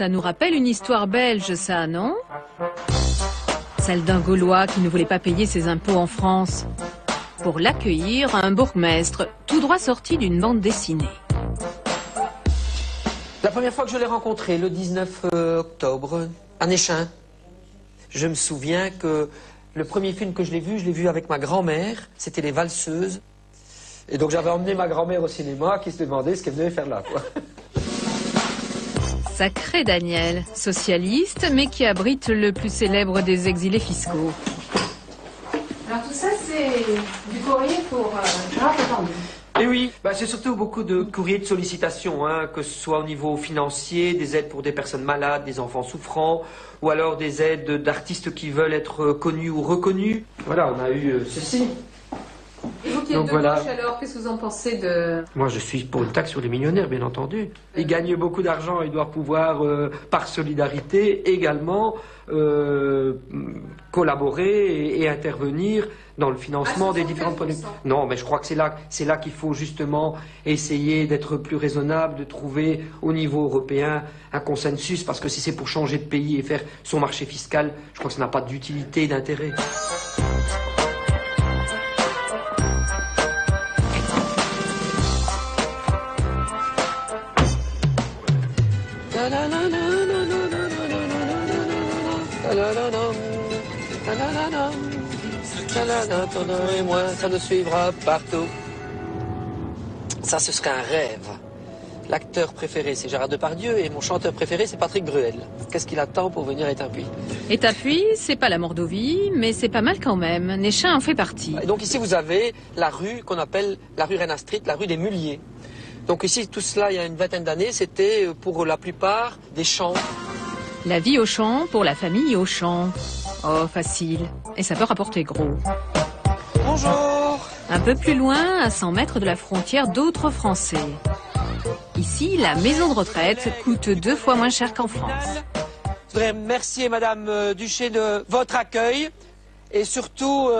Ça nous rappelle une histoire belge, ça, non? Celle d'un Gaulois qui ne voulait pas payer ses impôts en France. Pour l'accueillir, un bourgmestre tout droit sorti d'une bande dessinée. La première fois que je l'ai rencontré, le 19 octobre, à Néchin, je me souviens que le premier film que je l'ai vu avec ma grand-mère, c'était Les Valseuses. Et donc j'avais emmené ma grand-mère au cinéma qui se demandait ce qu'elle venait faire là, quoi. Sacré Daniel, socialiste, mais qui abrite le plus célèbre des exilés fiscaux. Alors tout ça, c'est du courrier pour Gérard Depardieu. Et oui, c'est surtout beaucoup de courriers de sollicitation, hein, que ce soit au niveau financier, des aides pour des personnes malades, des enfants souffrants, ou alors des aides d'artistes qui veulent être connus ou reconnus. Voilà, on a eu ceci. Et vous qui êtes de gauche, alors, qu'est-ce que vous en pensez de... Moi, je suis pour une taxe sur les millionnaires, bien entendu. Ils gagnent beaucoup d'argent, ils doivent pouvoir, par solidarité, également collaborer et intervenir dans le financement des différentes productions. Non, mais je crois que c'est là qu'il faut justement essayer d'être plus raisonnable, de trouver au niveau européen un consensus, parce que si c'est pour changer de pays et faire son marché fiscal, je crois que ça n'a pas d'utilité et d'intérêt. Et moi, ça nous suivra partout. Ça, ce serait un rêve. L'acteur préféré, c'est Gérard Depardieu, et mon chanteur préféré, c'est Patrick Bruel. Qu'est-ce qu'il attend pour venir à Étapuis? Étapuis, c'est pas la Mordovie, mais c'est pas mal quand même. Néchin en fait partie. Et donc ici, vous avez la rue qu'on appelle la rue Reina Street, la rue des Muliers. Donc ici, tout cela, il y a une vingtaine d'années, c'était pour la plupart des champs. La vie au champ pour la famille au champ. Oh, facile. Et ça peut rapporter gros. Bonjour. Un peu plus loin, à 100 mètres de la frontière, d'autres Français. Ici, la maison de retraite coûte 2 fois moins cher qu'en France. Je voudrais remercier Madame Duché de votre accueil et surtout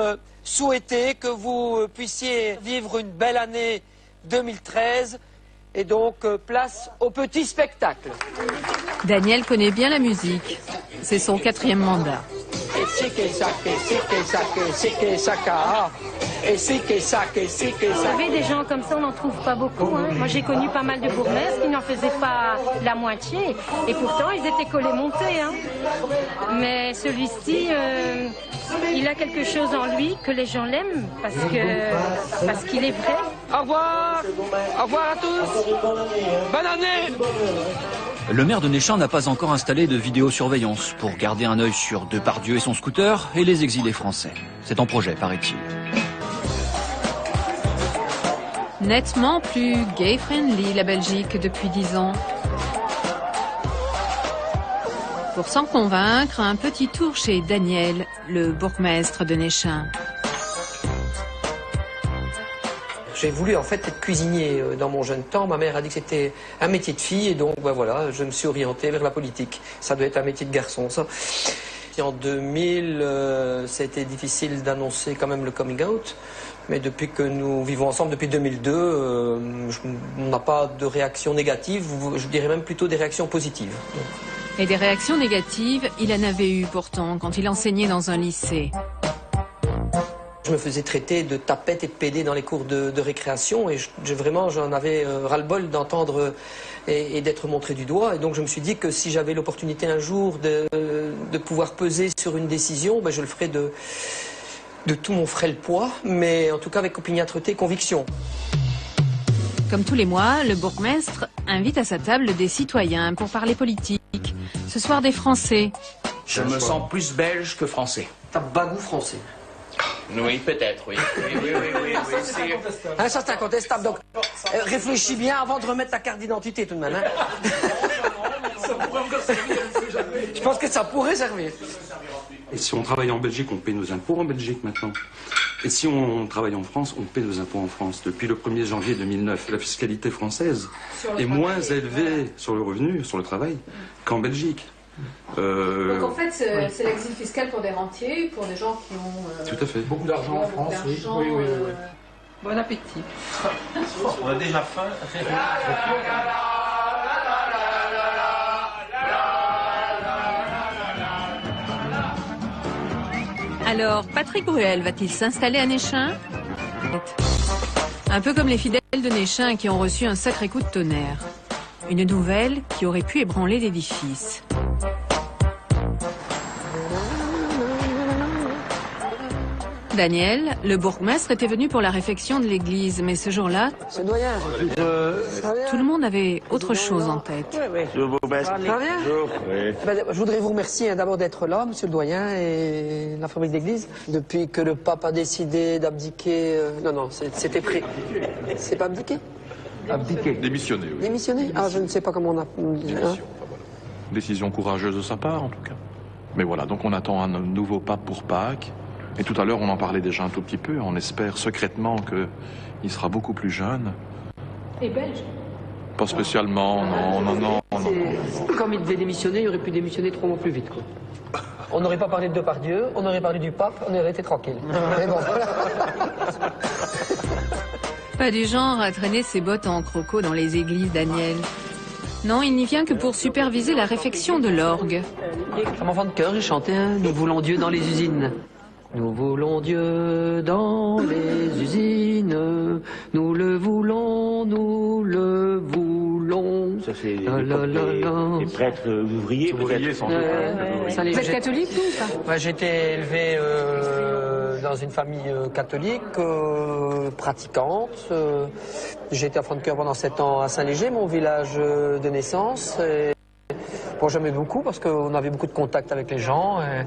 souhaiter que vous puissiez vivre une belle année 2013 et donc place au petit spectacle. Daniel connaît bien la musique. C'est son 4e mandat. Vous savez, des gens comme ça, on n'en trouve pas beaucoup. Hein. Moi, j'ai connu pas mal de bourgmestres qui n'en faisaient pas la moitié. Et pourtant, ils étaient collés montés. Hein. Mais celui-ci, il a quelque chose en lui que les gens l'aiment parce qu'il est vrai. Au revoir. Au revoir à tous. Bonne année. Le maire de Néchin n'a pas encore installé de vidéosurveillance pour garder un œil sur Depardieu et son scooter et les exilés français. C'est en projet, paraît-il. Nettement plus gay-friendly, la Belgique, depuis 10 ans. Pour s'en convaincre, un petit tour chez Daniel, le bourgmestre de Néchin. J'ai voulu en fait être cuisinier dans mon jeune temps. Ma mère a dit que c'était un métier de fille et donc voilà, je me suis orienté vers la politique. Ça doit être un métier de garçon, ça. Et en 2000, ça a été difficile d'annoncer quand même le coming out. Mais depuis que nous vivons ensemble, depuis 2002, on n'a pas de réaction négative, je dirais même plutôt des réactions positives. Et des réactions négatives, il en avait eu pourtant quand il enseignait dans un lycée. Je me faisais traiter de tapette et de pédé dans les cours de récréation et j'en avais ras-le-bol d'entendre et d'être montré du doigt. Et donc je me suis dit que si j'avais l'opportunité un jour de pouvoir peser sur une décision, je le ferais de tout mon frêle poids, mais en tout cas avec opiniâtreté et conviction. Comme tous les mois, le bourgmestre invite à sa table des citoyens pour parler politique. Ce soir des Français. Je me sens plus belge que français. T'as bagou français. Oui, peut-être, oui. Oui. Ça, c'est incontestable. Donc, réfléchis bien avant de remettre ta carte d'identité, tout de même. Hein. Je pense que ça pourrait servir. Et si on travaille en Belgique, on paie nos impôts en Belgique maintenant. Et si on travaille en France, on paie nos impôts en France. Depuis le 1er janvier 2009, la fiscalité française est moins élevée sur le revenu, sur le travail, qu'en Belgique. Donc en fait, c'est l'exil fiscal pour des rentiers, pour des gens qui ont tout à fait. Beaucoup d'argent en France, oui. Bon appétit. On a déjà faim. Alors, Patrick Bruel va-t-il s'installer à Néchin? Un peu comme les fidèles de Néchin qui ont reçu un sacré coup de tonnerre. Une nouvelle qui aurait pu ébranler l'édifice. Daniel, le bourgmestre, était venu pour la réfection de l'église, mais ce jour-là, Monsieur le doyen, tout le monde avait autre chose en tête. Bonjour, bourgmestre. ça va bien? Bonjour. Oui. Je voudrais vous remercier d'abord d'être là, monsieur le doyen, et la fabrique d'église. Depuis que le pape a décidé d'abdiquer... non, c'était pris. C'est pas abdiqué? Abdiquer. Démissionner, oui. Démissionner? Ah, je ne sais pas comment on a... Hein? Décision courageuse de sa part, en tout cas. Mais voilà, donc on attend un nouveau pape pour Pâques. Et tout à l'heure, on en parlait déjà un tout petit peu. On espère secrètement qu'il sera beaucoup plus jeune. Et belge? Pas spécialement, non. Comme il devait démissionner, il aurait pu démissionner 3 mois plus vite, quoi. On n'aurait pas parlé de Depardieu, on aurait parlé du pape, on aurait été tranquille. Mais bon, voilà. Pas du genre à traîner ses bottes en croco dans les églises, Daniel. Non, il n'y vient que pour superviser la réfection de l'orgue. Comme enfant de cœur, j'ai chanté « Nous voulons Dieu dans les usines ». Nous voulons Dieu dans les usines, nous le voulons, nous le voulons. Ça, c'est les prêtres ouvriers, peut-être. Sans doute. Vous êtes catholique, vous, ou pas? Ouais, j'ai été élevé dans une famille catholique, pratiquante. J'ai été enfant de cœur pendant 7 ans à Saint-Léger, mon village de naissance. Et... Bon, j'aimais beaucoup parce qu'on avait beaucoup de contact avec les gens. Et...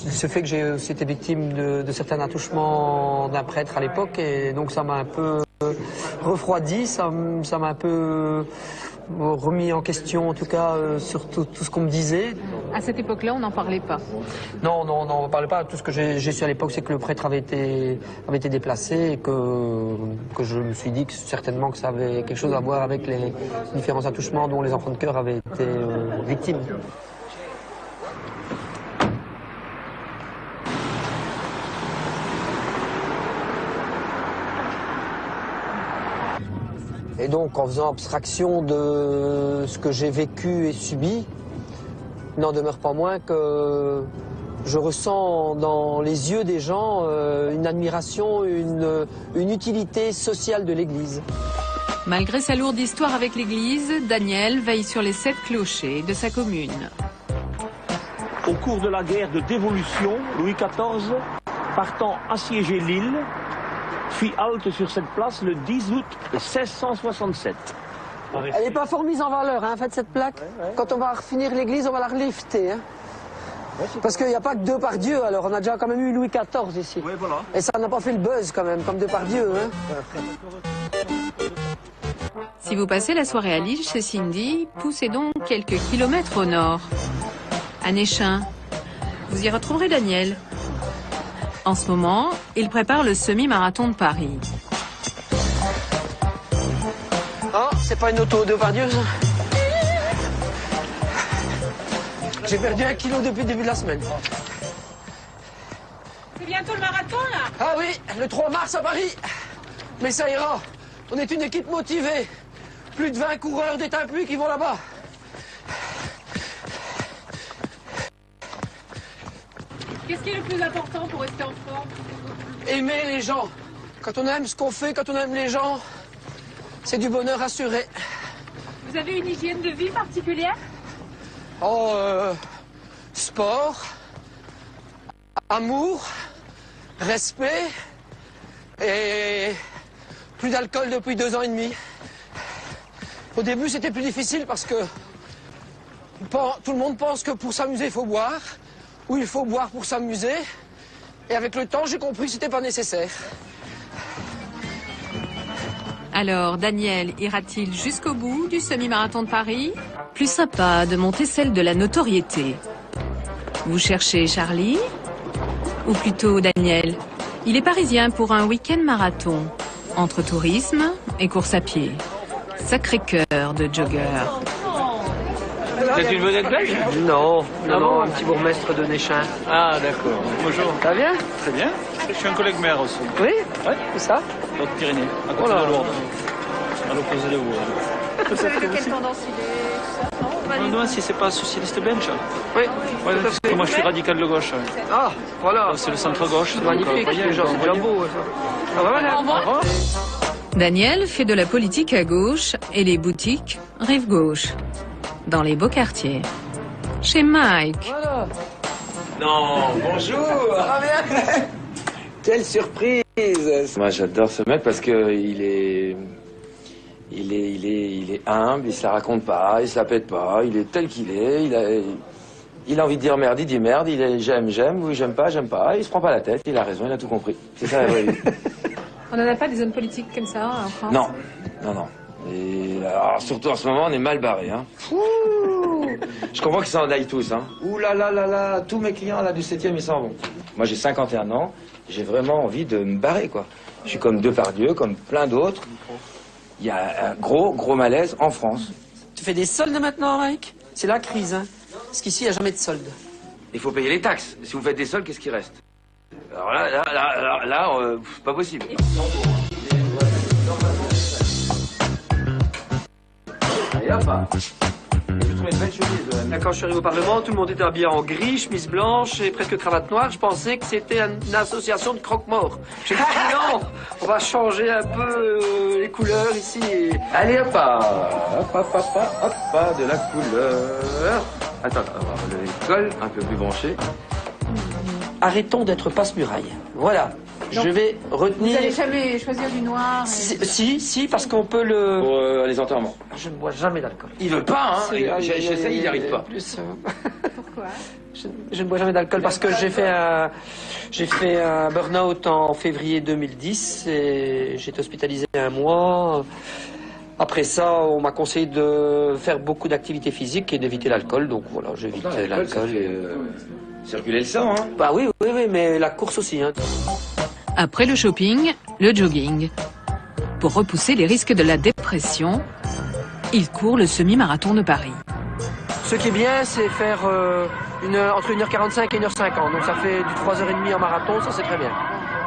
Il se fait que j'ai aussi été victime de certains attouchements d'un prêtre à l'époque et donc ça m'a un peu refroidi, ça m'a un peu remis en question en tout cas sur tout ce qu'on me disait. À cette époque-là, on n'en parlait pas. Non, on ne parlait pas. Tout ce que j'ai su à l'époque, c'est que le prêtre avait été déplacé et que je me suis dit que certainement que ça avait quelque chose à voir avec les différents attouchements dont les enfants de cœur avaient été victimes. Et donc, en faisant abstraction de ce que j'ai vécu et subi, il n'en demeure pas moins que je ressens dans les yeux des gens une admiration, une utilité sociale de l'Église. Malgré sa lourde histoire avec l'Église, Daniel veille sur les 7 clochers de sa commune. Au cours de la guerre de dévolution, Louis XIV, partant assiéger Lille, fit halte sur cette place le 10 août 1667. Elle n'est pas fort mise en valeur, hein, en fait, cette plaque. Quand on va finir l'église, on va la relifter. Hein. Parce qu'il n'y a pas que Depardieu, alors on a déjà quand même eu Louis XIV ici. Oui, voilà. Et ça n'a pas fait le buzz quand même, comme Depardieu. Hein. Si vous passez la soirée à Lille chez Cindy, poussez donc quelques kilomètres au nord. À Néchin, vous y retrouverez Daniel. En ce moment, il prépare le semi-marathon de Paris. Oh, c'est pas une auto de Depardieu, ça. J'ai perdu 1 kilo depuis le début de la semaine. C'est bientôt le marathon, là? Ah oui, le 3 mars à Paris. Mais ça ira. On est une équipe motivée. Plus de 20 coureurs d'Étain-Puy qui vont là-bas. Qu'est-ce qui est le plus important pour rester en forme? Aimer les gens. Quand on aime ce qu'on fait, quand on aime les gens, c'est du bonheur assuré. Vous avez une hygiène de vie particulière? Oh, sport, amour, respect et plus d'alcool depuis 2 ans et demi. Au début, c'était plus difficile parce que tout le monde pense que pour s'amuser, il faut boire, ou il faut boire pour s'amuser. Et avec le temps, j'ai compris que c'était pas nécessaire. Alors, Daniel ira-t-il jusqu'au bout du semi-marathon de Paris? Plus sympa de monter celle de la notoriété. Vous cherchez Charlie? Ou plutôt Daniel? Il est parisien pour un week-end marathon, entre tourisme et course à pied. Sacré cœur de jogger. Vous êtes une vedette belge? Non, un petit bourgmestre de Néchin. Ah, d'accord. Bonjour. Ça va bien? Très bien. Je suis un collègue maire aussi. Oui? Ouais. C'est ça? Haute-Pyrénées, à côté de Lourdes. À l'opposé de vous. Vous savez de quelle tendance il est, tout ça? Non, Je me demande si c'est pas socialiste belge. Oui, Ouais, tout à parce que fait. moi je suis radical de gauche. Ah, voilà. C'est le centre-gauche. C'est magnifique, déjà, c'est déjà beau. Ça. Ah, bah, voilà. Au revoir. Daniel fait de la politique à gauche et les boutiques rive gauche, dans les beaux quartiers. Chez Mike, Voilà. Non, bonjour. Quelle surprise. Moi j'adore ce mec parce que il est humble, il se la raconte pas, il se la pète pas, il est tel qu'il est, il a envie de dire merde, il dit merde, il est j'aime, oui j'aime pas, il se prend pas la tête, il a raison, il a tout compris. C'est ça la vraie vie. on n'en a pas des hommes politiques comme ça en France? Non. Et alors, surtout en ce moment, on est mal barré. Hein. Je comprends qu'ils s'en aillent tous. Hein. Ouh là là là là, tous mes clients là, du 7e, ils s'en vont. Moi, j'ai 51 ans, j'ai vraiment envie de me barrer, quoi. Je suis comme Depardieu, comme plein d'autres. Il y a un gros malaise en France. Tu fais des soldes maintenant, Mike? C'est la crise, hein. Parce qu'ici, il n'y a jamais de soldes. Il faut payer les taxes. Si vous faites des soldes, qu'est-ce qui reste? Alors là, pas possible. Allez, hop, hein. Je trouve une belle chemise. Quand je suis arrivé au Parlement, tout le monde était habillé en gris, chemise blanche et presque cravate noire. Je pensais que c'était une association de croque-morts. J'ai dit non, on va changer un peu les couleurs ici. Allez, hop, de la couleur. Attends, on va relever le col, un peu plus branché. Arrêtons d'être passe-muraille. Voilà. Donc, je vais retenir... Vous n'allez jamais choisir du noir? Si, parce qu'on peut le... Pour les enterrements. Je ne bois jamais d'alcool. Il veut pas, hein. J'essaye, il n'y arrive pas. Pourquoi? Je ne bois jamais d'alcool parce que j'ai fait un burn-out en février 2010 et j'ai été hospitalisé 1 mois. Après ça, on m'a conseillé de faire beaucoup d'activités physiques et d'éviter l'alcool. Donc voilà, j'évite l'alcool. Circuler le sang, hein. Bah oui, mais la course aussi, hein. Après le shopping, le jogging. Pour repousser les risques de la dépression, il court le semi-marathon de Paris. Ce qui est bien, c'est faire entre 1h45 et 1h50. Donc ça fait du 3h30 en marathon, ça c'est très bien.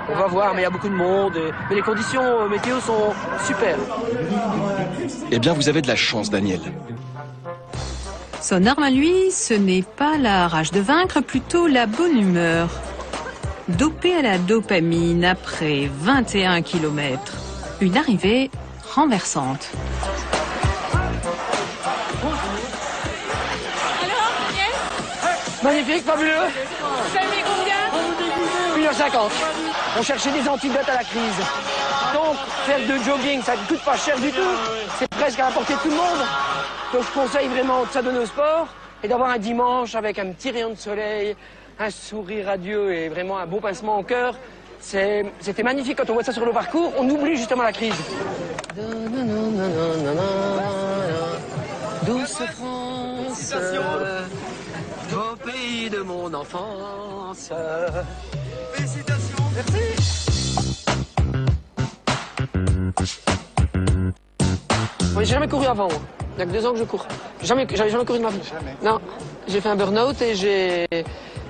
On va voir, mais il y a beaucoup de monde. Mais les conditions météo sont super. Eh bien, vous avez de la chance, Daniel. Son arme à lui, ce n'est pas la rage de vaincre, plutôt la bonne humeur. Dopé à la dopamine après 21 km. Une arrivée renversante. Magnifique, fabuleux. Vous avez mis combien? 1h50. On cherchait des antidotes à la crise. Donc, faire du jogging, ça ne coûte pas cher du tout. C'est presque à la portée de tout le monde. Donc, je conseille vraiment de s'adonner au sport et d'avoir un dimanche avec un petit rayon de soleil, un sourire radieux et vraiment un beau pincement au cœur. C'était magnifique quand on voit ça sur le parcours. On oublie justement la crise. Douce France, beau pays de mon enfance. Félicitations. Merci. Oui, j'ai jamais couru avant. Moi. Il y a que 2 ans que je cours. J'avais jamais couru de ma vie. Jamais. Non. J'ai fait un burn-out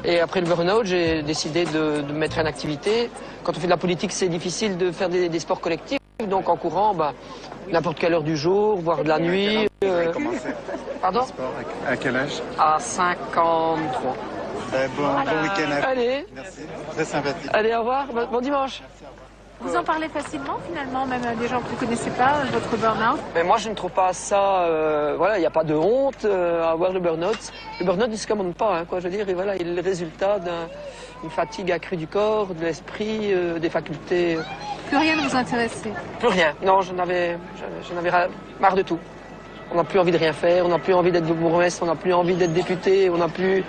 et après le burn-out, j'ai décidé de me mettre en activité. Quand on fait de la politique, c'est difficile de faire des sports collectifs. Donc en courant, n'importe quelle heure du jour, voire de la nuit. Vous avez commencé Pardon? le sport à quel âge? À 53. Bon week-end à vous. Allez, Merci, très sympathique. allez, au revoir. Bon dimanche. Vous en parlez facilement finalement, même à des gens que vous ne connaissez pas, votre burn-out? Mais moi, je ne trouve pas ça... voilà, il n'y a pas de honte à avoir le burn-out. Le burn-out ne se commande pas, hein, quoi. Je veux dire, et voilà, il est le résultat d'une fatigue accrue du corps, de l'esprit, des facultés. Plus rien ne vous intéressait? Plus rien. Non, j'en avais marre de tout. On n'a plus envie de rien faire, on n'a plus envie d'être bourgmestre, on n'a plus envie d'être député, on n'a plus...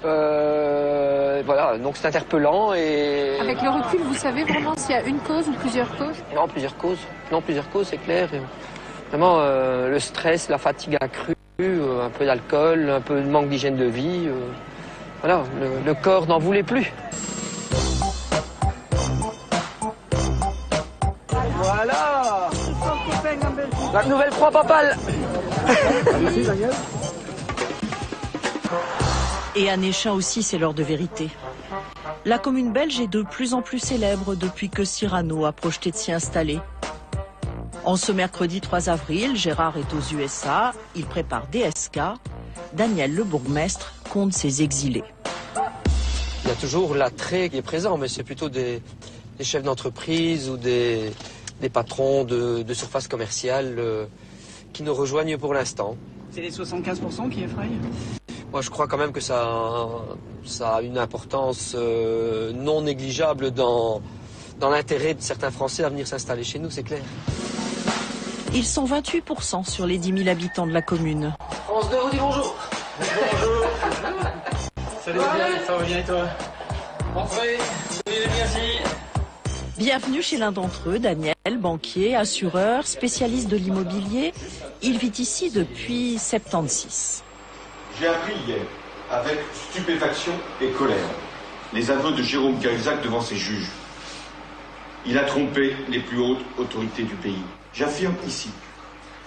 voilà, donc c'est interpellant et... Avec le recul, vous savez vraiment s'il y a une cause ou plusieurs causes? Non, plusieurs causes. Non, plusieurs causes, c'est clair. Et vraiment, le stress, la fatigue accrue, un peu d'alcool, un peu de manque d'hygiène de vie. Voilà, le corps n'en voulait plus. Voilà la nouvelle croix papale. Et à Néchin aussi, c'est l'heure de vérité. La commune belge est de plus en plus célèbre depuis que Cyrano a projeté de s'y installer. En ce mercredi 3 avril, Gérard est aux USA, il prépare DSK. Daniel, le bourgmestre, compte ses exilés. Il y a toujours l'attrait qui est présent, mais c'est plutôt des chefs d'entreprise ou des patrons de surface commerciale qui nous rejoignent pour l'instant. C'est les 75% qui effrayent? Moi, je crois quand même que ça a une importance non négligeable dans l'intérêt de certains Français à venir s'installer chez nous, c'est clair. Ils sont 28% sur les 10 000 habitants de la commune. France 2 vous dit bonjour. Bonjour. Salut, ça va bien et toi? Entrez, merci. Bienvenue chez l'un d'entre eux, Daniel, banquier, assureur, spécialiste de l'immobilier. Il vit ici depuis 1976. J'ai appris hier, avec stupéfaction et colère, les aveux de Jérôme Cahuzac devant ses juges. Il a trompé les plus hautes autorités du pays. J'affirme ici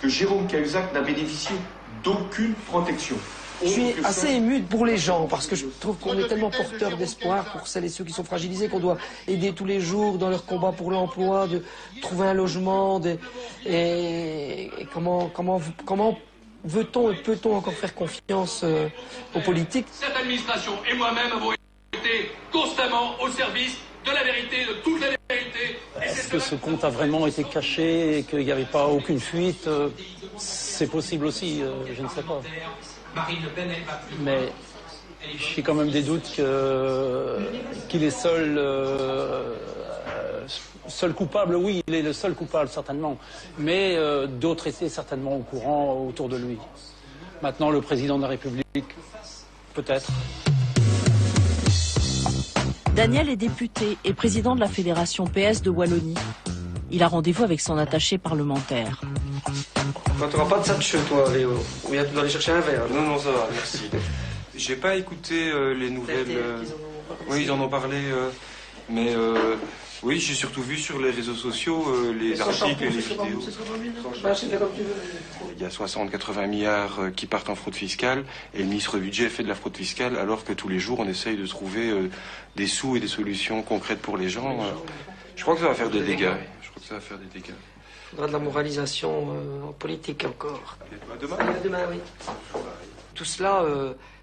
que Jérôme Cahuzac n'a bénéficié d'aucune protection. Je suis assez ému pour les gens parce que je trouve qu'on est tellement porteur d'espoir pour celles et ceux qui sont fragilisés, qu'on doit aider tous les jours dans leur combat pour l'emploi, de trouver un logement. Et comment veut-on et peut-on encore faire confiance aux politiques? Cette administration et moi-même avons été constamment au service de la vérité, de toutes les vérités. Est-ce que ce compte a vraiment été caché et qu'il n'y avait pas aucune fuite? C'est possible aussi, je ne sais pas. Mais j'ai quand même des doutes qu'il est seul coupable. Oui, il est le seul coupable, certainement. Mais d'autres étaient certainement au courant autour de lui. Maintenant, le président de la République, peut-être. Daniel est député et président de la Fédération PS de Wallonie. Il a rendez-vous avec son attaché parlementaire. Tu n'auras pas de satche, toi, Léo. Ou bien tu dois aller chercher un verre. Non, ça va, merci. J'ai pas écouté les nouvelles. Oui, ils en ont parlé. Mais oui, j'ai surtout vu sur les réseaux sociaux les articles et les vidéos. Il y a 60-80 milliards qui partent en fraude fiscale et le ministre du Budget fait de la fraude fiscale alors que tous les jours on essaye de trouver des sous et des solutions concrètes pour les gens. Je crois que ça va faire des dégâts. Il faudra de la moralisation en politique encore. Demain oui. Tout cela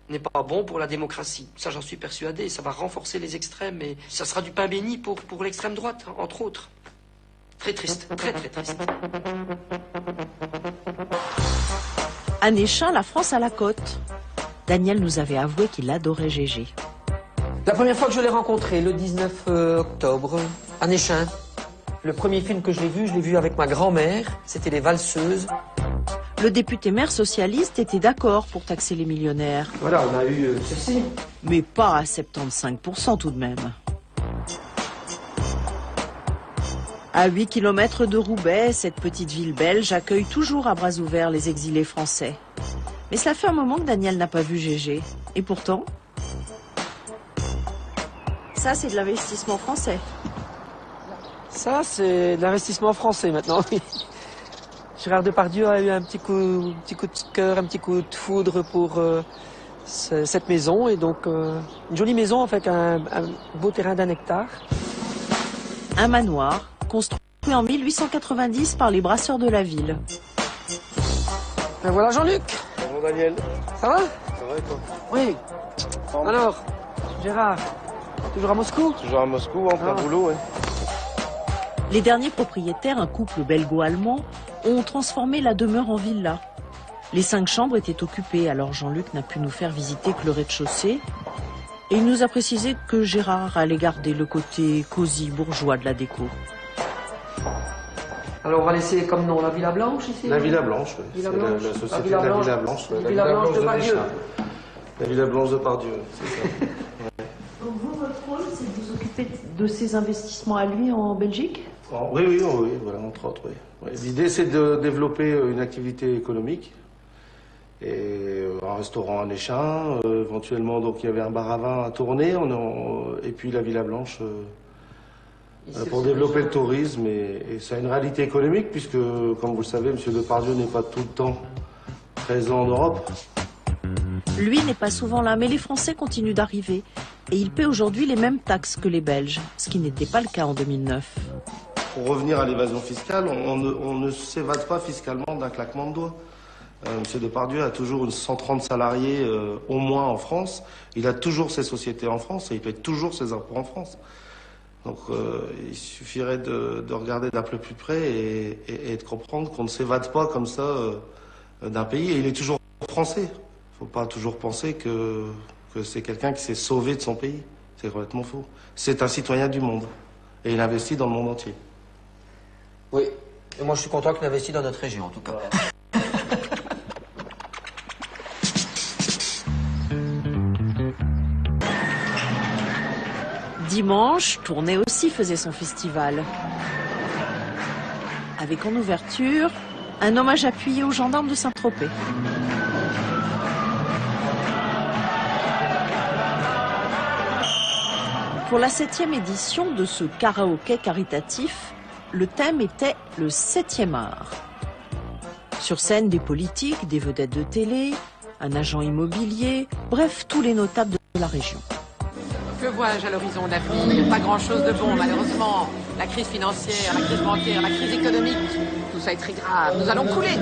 n'est pas bon pour la démocratie. Ça, j'en suis persuadé. Ça va renforcer les extrêmes et ça sera du pain béni pour l'extrême droite, entre autres. Très triste, très triste. À Néchin, la France à la côte. Daniel nous avait avoué qu'il adorait Gégé. La première fois que je l'ai rencontré, le 19 octobre, à Néchin, le premier film que je l'ai vu avec ma grand-mère, c'était Les Valseuses. Le député maire socialiste était d'accord pour taxer les millionnaires. Voilà, on a eu ceci. Mais pas à 75% tout de même. À 8 km de Roubaix, cette petite ville belge accueille toujours à bras ouverts les exilés français. Mais cela fait un moment que Daniel n'a pas vu Gégé. Et pourtant... Ça, c'est de l'investissement français. Ça, c'est de l'investissement français maintenant, oui. Gérard Depardieu a eu un petit coup de cœur, un petit coup de foudre pour cette maison. Et donc, une jolie maison avec un beau terrain d'1 hectare. Un manoir construit en 1890 par les brasseurs de la ville. Ben voilà Jean-Luc. Bonjour Daniel. Ça va? Ça va et toi? Oui. Alors, Gérard, toujours à Moscou? Toujours à Moscou, en plein boulot, oui. Les derniers propriétaires, un couple belgo-allemand, ont transformé la demeure en villa. Les 5 chambres étaient occupées, alors Jean-Luc n'a pu nous faire visiter que le rez-de-chaussée. Et il nous a précisé que Gérard allait garder le côté cosy bourgeois de la déco. Alors on va laisser comme nom la Villa Blanche ici? La Villa Blanche, oui. La société de la Villa Blanche. La Villa Blanche de Pardieu. La Villa Blanche de Pardieu, c'est ça. Vous, votre rôle, c'est de vous occuper de ces investissements à lui en Belgique? Oui, voilà, entre autres, oui. L'idée, c'est de développer une activité économique. Et un restaurant à Néchin, éventuellement, donc il y avait un bar à vin à tourner, et puis la Villa Blanche pour développer le tourisme. Et ça a une réalité économique, puisque, comme vous le savez, M. Depardieu n'est pas tout le temps présent en Europe. Lui n'est pas souvent là, mais les Français continuent d'arriver. Et il paie aujourd'hui les mêmes taxes que les Belges, ce qui n'était pas le cas en 2009. pour revenir à l'évasion fiscale, on ne s'évade pas fiscalement d'un claquement de doigts. M. Depardieu a toujours 130 salariés au moins en France. Il a toujours ses sociétés en France et il paie toujours ses impôts en France. Donc il suffirait de regarder d'un peu plus près et de comprendre qu'on ne s'évade pas comme ça d'un pays. Et il est toujours français. Il ne faut pas toujours penser que c'est quelqu'un qui s'est sauvé de son pays. C'est complètement faux. C'est un citoyen du monde. Et il investit dans le monde entier. Oui. Et moi je suis content qu'il investisse dans notre région en tout cas. Dimanche, Tournai aussi faisait son festival. Avec en ouverture, un hommage appuyé aux gendarmes de Saint-Tropez. Pour la 7e édition de ce karaoké caritatif, le thème était le 7e art. Sur scène, des politiques, des vedettes de télé, un agent immobilier, bref, tous les notables de la région. Que vois-je à l'horizon d'avenir? Pas grand-chose de bon, malheureusement. La crise financière, la crise bancaire, la crise économique, tout ça est très grave. Nous allons couler.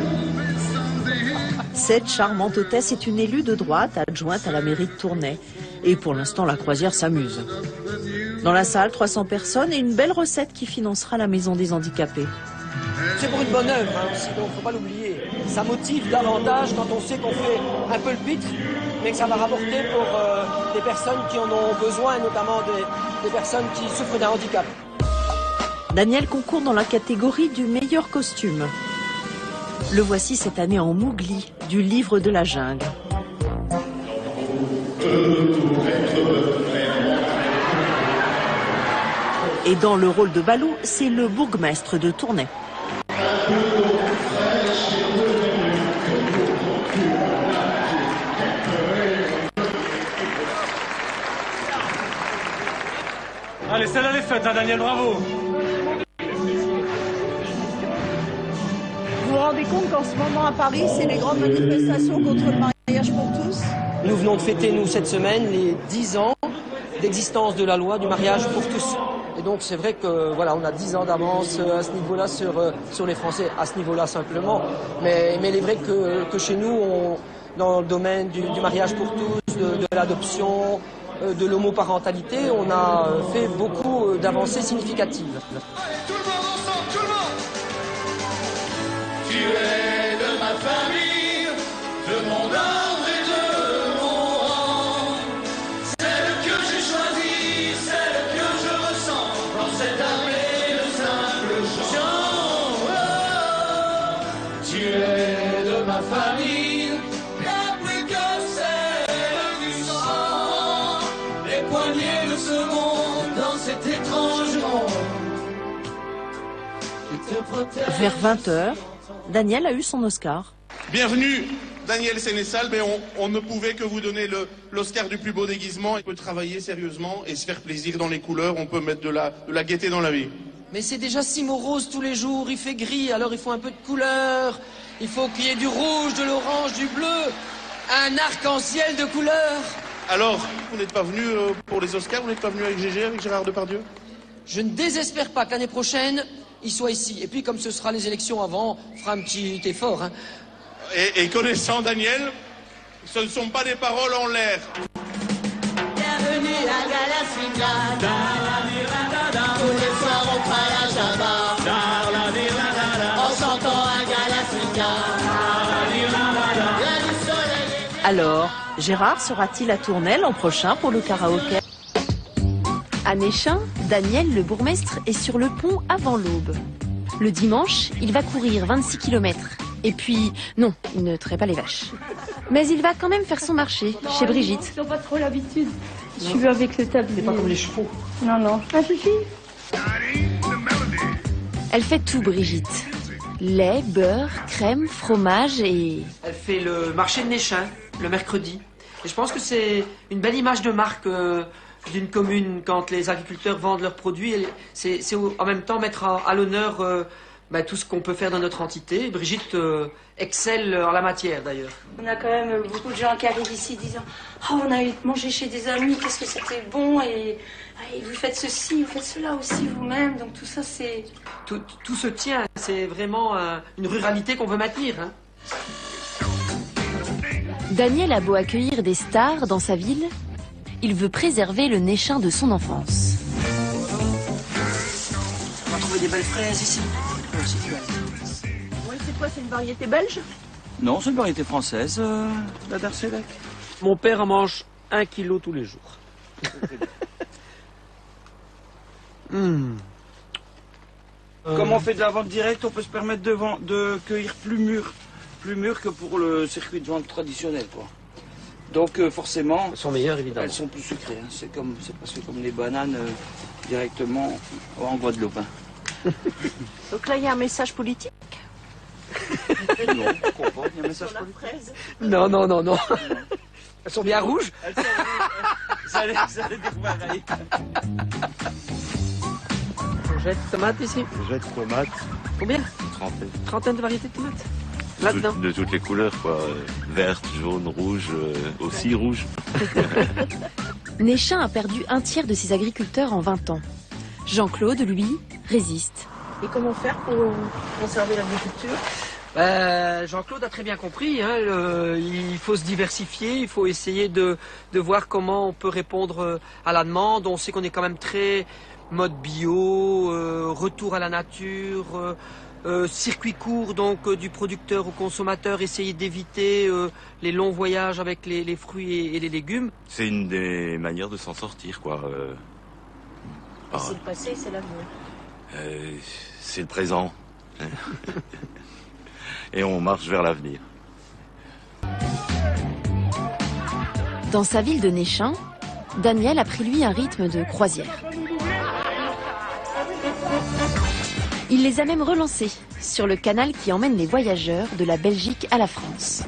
Cette charmante hôtesse est une élue de droite adjointe à la mairie de Tournai. Et pour l'instant, la croisière s'amuse. Dans la salle, 300 personnes et une belle recette qui financera la maison des handicapés. C'est pour une bonne œuvre aussi, donc faut pas l'oublier. Ça motive davantage quand on sait qu'on fait un peu le pitre, mais que ça va rapporter pour des personnes qui en ont besoin, notamment des personnes qui souffrent d'un handicap. Daniel concourt dans la catégorie du meilleur costume. Le voici cette année en Mowgli, du livre de la jungle. Et dans le rôle de Balou, c'est le bourgmestre de Tournai. Allez, celle-là elle est faite, hein, Daniel, bravo. Vous vous rendez compte qu'en ce moment à Paris, c'est les grandes manifestations contre le mariage pour tous? Nous venons de fêter, nous, cette semaine, les 10 ans d'existence de la loi du mariage pour tous. Et donc c'est vrai que voilà, on a 10 ans d'avance à ce niveau-là sur les Français, à ce niveau-là simplement. Mais il est vrai que chez nous, dans le domaine du mariage pour tous, de l'adoption, de l'homoparentalité, on a fait beaucoup d'avancées significatives. Tout le monde ensemble, tout le monde. Tu es de ma famille, de mon ordre et de mon rang. Celle que j'ai choisie, celle que je ressens dans cette armée de simples gens. Oh, tu es de ma famille, bien plus que celle du sang. Les poignées de ce monde dans cet étrange monde. Vers 20h, Daniel a eu son Oscar. Bienvenue, Daniel Sénéchal, mais on ne pouvait que vous donner l'Oscar du plus beau déguisement. On peut travailler sérieusement et se faire plaisir dans les couleurs, on peut mettre de la gaieté dans la vie. Mais c'est déjà si morose tous les jours, il fait gris, alors il faut un peu de couleur, il faut qu'il y ait du rouge, de l'orange, du bleu, un arc-en-ciel de couleurs. Alors, vous n'êtes pas venu pour les Oscars, vous n'êtes pas venu avec Gégé, avec Gérard Depardieu? Je ne désespère pas que l'année prochaine, il soit ici. Et puis, comme ce sera les élections avant, on fera un petit effort. Hein. Et connaissant Daniel, ce ne sont pas des paroles en l'air. Bienvenue à Galasinga. Tous les soirs on fera la java. En chantant à Galasinga. Alors, Gérard sera-t-il à Tournai l'an prochain pour le karaoké? À Néchin, Daniel, le bourgmestre, est sur le pont avant l'aube. Le dimanche, il va courir 26 km. Et puis, non, il ne traite pas les vaches. Mais il va quand même faire son marché, chez Brigitte. Ils n'ont pas trop l'habitude. Je suis avec le tablier. C'est pas comme les chevaux. Non, non. Ah, Fifi? Elle fait tout, Brigitte. Lait, beurre, crème, fromage et... Elle fait le marché de Néchin, le mercredi. Et je pense que c'est une belle image de marque d'une commune quand les agriculteurs vendent leurs produits. C'est en même temps mettre à l'honneur tout ce qu'on peut faire dans notre entité. Brigitte excelle en la matière d'ailleurs. On a quand même beaucoup de gens qui arrivent ici disant « Oh, on a mangé chez des amis, qu'est-ce que c'était bon et vous faites ceci, vous faites cela aussi vous-même. » Donc tout ça, c'est... Tout se tient. C'est vraiment une ruralité qu'on veut maintenir. Hein. Daniel a beau accueillir des stars dans sa ville, il veut préserver le Néchin de son enfance. On va trouver des belles fraises ici. Oui, c'est quoi, c'est une variété belge? Non, c'est une variété française, la Darcélec. Mon père en mange 1 kilo tous les jours. Comme on fait de la vente directe, on peut se permettre de cueillir plus mûr que pour le circuit de vente traditionnel, quoi. Donc forcément, elles sont meilleures évidemment. Elles sont plus sucrées. Hein. C'est parce que comme les bananes directement en Guadeloupe. Hein. Donc là, il y a un message politique? Non, pourquoi pas, il y a un message politique. Non. Elles sont bien rouges. Ça allait dire pareil. Courgettes, tomates ici. Courgettes, tomates. Combien? Trentaine de variétés de tomates. Là-dedans. De toutes les couleurs, quoi. Verte, jaune, rouge, aussi rouge. Néchin a perdu 1/3 de ses agriculteurs en 20 ans. Jean-Claude, lui, résiste. Et comment faire pour conserver l'agriculture? Jean-Claude a très bien compris, hein, il faut se diversifier, il faut essayer de voir comment on peut répondre à la demande. On sait qu'on est quand même très mode bio, retour à la nature, circuit court donc du producteur au consommateur, essayer d'éviter les longs voyages avec les fruits et les légumes. C'est une des manières de s'en sortir, quoi. C'est le passé, c'est l'avenir. C'est le présent. Et on marche vers l'avenir. Dans sa ville de Néchin, Daniel a pris lui un rythme de croisière. Il les a même relancés sur le canal qui emmène les voyageurs de la Belgique à la France.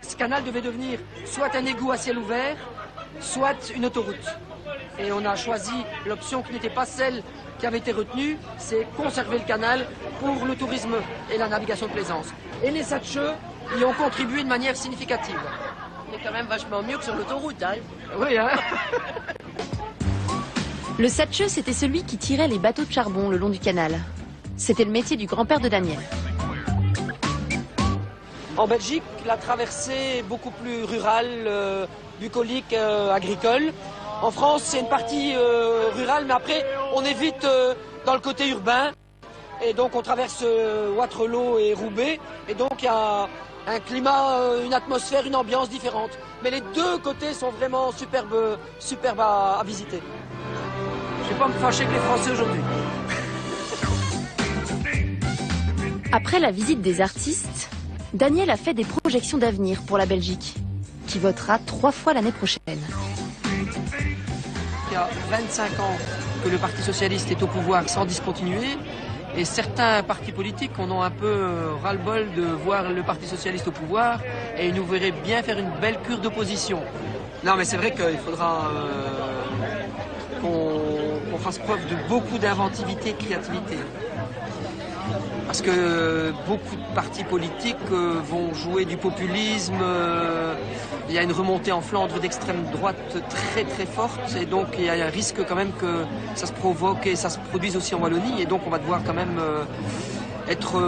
Ce canal devait devenir soit un égout à ciel ouvert, soit une autoroute. Et on a choisi l'option qui n'était pas celle qui avait été retenue, c'est conserver le canal pour le tourisme et la navigation de plaisance. Et les Satcheux y ont contribué de manière significative. C'est quand même vachement mieux que sur l'autoroute, hein? Oui, hein? Le Satcheux, c'était celui qui tirait les bateaux de charbon le long du canal. C'était le métier du grand-père de Daniel. En Belgique, la traversée est beaucoup plus rurale, bucolique, agricole. En France, c'est une partie rurale, mais après, on est vite dans le côté urbain. Et donc, on traverse Waterloo et Roubaix. Et donc, il y a un climat, une atmosphère, une ambiance différente. Mais les deux côtés sont vraiment superbes à visiter. Je ne vais pas me fâcher avec les Français aujourd'hui. Après la visite des artistes, Daniel a fait des projections d'avenir pour la Belgique, qui votera 3 fois l'année prochaine. Il y a 25 ans que le Parti socialiste est au pouvoir sans discontinuer. Et certains partis politiques en ont un peu ras-le-bol de voir le Parti socialiste au pouvoir et ils nous verraient bien faire une belle cure d'opposition. Non, mais c'est vrai qu'il faudra qu'on fasse preuve de beaucoup d'inventivité et de créativité. Parce que beaucoup de partis politiques vont jouer du populisme. Il y a une remontée en Flandre d'extrême droite très très forte. Et donc il y a un risque quand même que ça se provoque et ça se produise aussi en Wallonie. Et donc on va devoir quand même être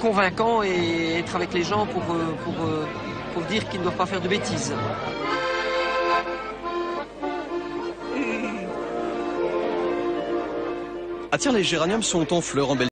convaincant et être avec les gens pour dire qu'ils ne doivent pas faire de bêtises. Ah tiens, les géraniums sont en fleurs en Belgique.